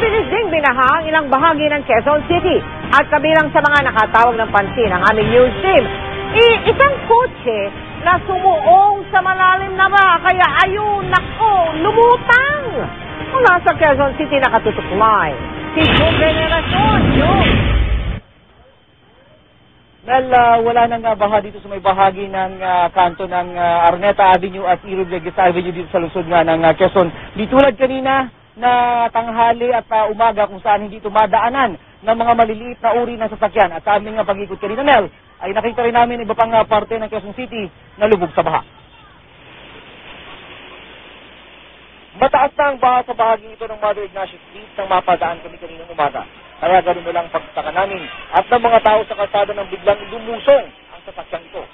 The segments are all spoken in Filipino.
Mabilis ding binaha ang ilang bahagi ng Quezon City at kabilang sa mga nakatawag ng pansin ang aming news team. Isang kotse na sumuong sa malalim na ba, kaya ayun, nako, lumutang. Mula sa Quezon City nakatutuklay. Si June Veneracion, June. Well, wala nang baha dito sa may bahagi ng kanto ng Araneta Avenue at E. Rodriguez Avenue dito sa lungsod nga ng Quezon. Di tulad kanina na tanghali at umaga kung saan hindi tumadaanan ng mga maliliit na uri ng sasakyan. At sa aming pag-ikot kanina, Nel, ay nakita rin namin iba pang parte ng Quezon City na lubog sa baha. Mataas na ang baha sa bahagi ito ng Mother Ignacio Street nang mapadaan kami kaninang umaga. Kaya ganoon na lang pagtaka namin at ng mga tao sa kalsada nang biglang lumusong ang sasakyan ito.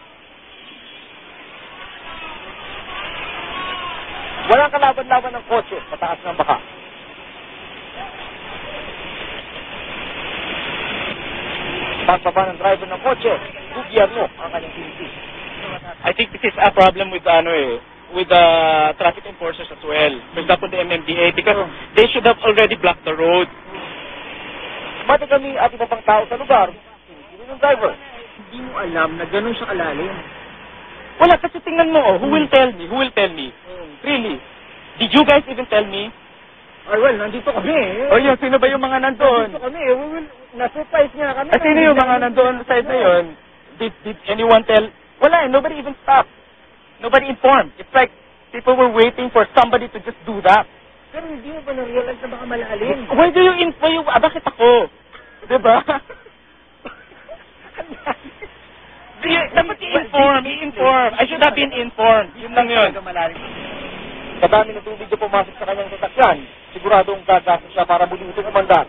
Walang kalaban-laban ng kotse, mataas ng baha. Pagbaba ng driver ng kotse, gobyerno ang kanyang piniti. I think this is a problem with the traffic enforcers as well. For example, the MMDA, because they should have already blocked the road. Mati kami at iba pang tao sa lugar, hindi ng driver. Hindi mo alam na ganun siya kalalim. Wala, kasi tingnan mo, who will tell me? Who will tell me? Really? Did you guys even tell me? Ay, well, nandito kami eh. O yun, sino ba yung mga nandun? Nandito kami eh. Na-surprise niya kami. At sino yung mga nandun sa side na yun? Did anyone tell? Wala, nobody even stopped. Nobody informed. It's like people were waiting for somebody to just do that. Pero hindi mo ba na-realize na baka malalim? Why do you inform? Bakit ako? Diba? Dapat i-inform. I should have been informed. Yun lang yun. Sa dami ng tubig na pumasok sa kanyang sasakyan, siguradong gagastos siya para muli itong umandar.